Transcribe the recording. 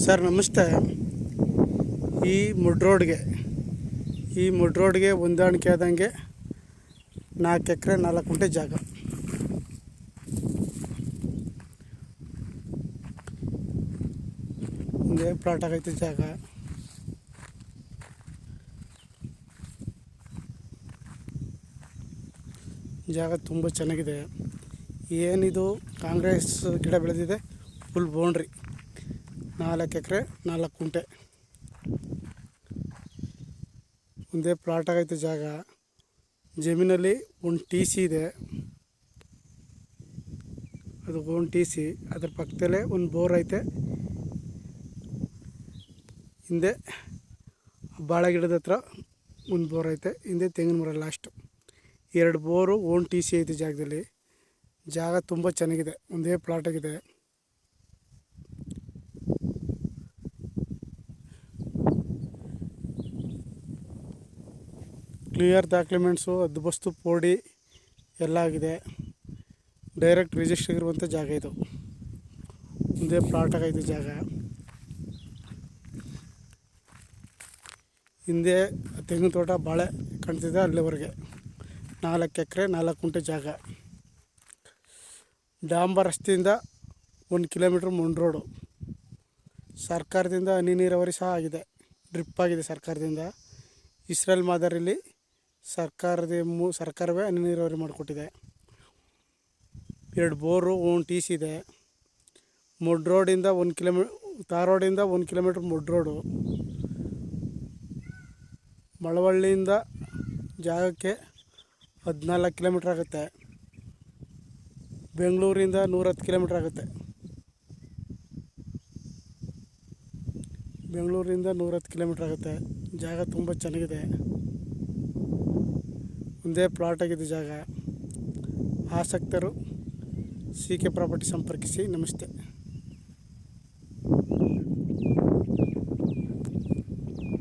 Sir ನಮಸ್ತೆ. ಈ ಮುಡ್ ರೋಡ್ಗೆ ಹೊಂದಾಣಿಕೆ ಆದಂಗೆ 4 ಎಕರೆ 4 ಗುಂಟೆ ಜಾಗ. ಒಂದೇ ಪ್ಲಾಟ್ ಆಗೈತೆ ಜಾಗ. ಜಾಗ ತುಂಬ ಚೆನ್ನಾಗಿದೆ. ಏನಿದು ಕಾಂಗ್ರೆಸ್ ಗಿಡ ಬೆಳೆದಿದೆ, ಫುಲ್ ಬೌಂಡ್ರಿ, 4 ಎಕರೆ 4 ಗುಂಟೆ ಒಂದೇ ಪ್ಲಾಟ್ ಆಗೈತೆ ಜಾಗ. ಜಮೀನಲ್ಲಿ ಒಂದು TC ಇದೆ, ಅದು ಒಂದು TC. ಅದ್ರ ಪಕ್ಕದಲ್ಲೇ ಒಂದು ಬೋರ್ ಐತೆ. ಹಿಂದೆ ಬಾಳೆ ಗಿಡದ ಹತ್ರ ಒಂದು ಬೋರ್ ಐತೆ, ಹಿಂದೆ ತೆಂಗಿನ ಮರ ಲಾಸ್ಟು. 2 ಬೋರು, ಒಂದು TC ಐತೆ ಜಾಗದಲ್ಲಿ. ಜಾಗ ತುಂಬ ಚೆನ್ನಾಗಿದೆ, ಒಂದೇ ಪ್ಲಾಟ್ ಆಗಿದೆ. ಕ್ಲಿಯರ್ ಡಾಕ್ಯುಮೆಂಟ್ಸು, ಹದ್ದುಬಸ್ತು, ಪೋಡಿ ಎಲ್ಲ ಆಗಿದೆ. ಡೈರೆಕ್ಟ್ ರಿಜಿಸ್ಟರ್ ಆಗಿರುವಂಥ ಜಾಗ ಇದು. ಒಂದೇ ಪ್ಲಾಟ್ ಆಗೈತೆ ಜಾಗ. ಹಿಂದೆ ತೆಂಗಿನ ತೋಟ, ಬಾಳೆ ಕಾಣ್ತಿದೆ ಅಲ್ಲಿವರೆಗೆ. 4 ಎಕರೆ 4 ಗುಂಟೆ ಜಾಗ. ಡಾಂಬರ್ ರಸ್ತೆಯಿಂದ 1 ಕಿಲೋಮೀಟ್ರ್ ಮುಂಡ್ ರೋಡು. ಸರ್ಕಾರದಿಂದ ಹನಿ ನೀರಾವರಿ ಸಹ ಆಗಿದೆ, ಡ್ರಿಪ್ ಆಗಿದೆ ಸರ್ಕಾರದಿಂದ. ಇಸ್ರೇಲ್ ಮಾದರಿಯಲ್ಲಿ ಸರ್ಕಾರವೇ ಹನಿ ನೀರಾವರಿ ಮಾಡಿಕೊಟ್ಟಿದೆ. 2 ಬೋರು, ಒಂದು TC ಇದೆ. ಮುಡ್ ರೋಡಿಂದ 1 ಕಿಲೋಮೀಟ್ರ್, ತಾರ್ ರೋಡಿಂದ 1 ಕಿಲೋಮೀಟ್ರ್ ಮುಡ್ ರೋಡು. ಮಳವಳ್ಳಿಯಿಂದ ಜಾಗಕ್ಕೆ 14 ಕಿಲೋಮೀಟ್ರ್ ಆಗುತ್ತೆ. ಬೆಂಗಳೂರಿಂದ 110 ಕಿಲೋಮೀಟ್ರ್ ಆಗುತ್ತೆ. ಬೆಂಗಳೂರಿಂದ 110 ಕಿಲೋಮೀಟ್ರ್ ಆಗುತ್ತೆ. ಜಾಗ ತುಂಬ ಚೆನ್ನಾಗಿದೆ, ಒಂದೇ ಪ್ಲಾಟ್ ಆಗಿದೆ ಜಾಗ. ಆಸಕ್ತರು CK ಪ್ರಾಪರ್ಟಿ ಸಂಪರ್ಕಿಸಿ. ನಮಸ್ತೆ.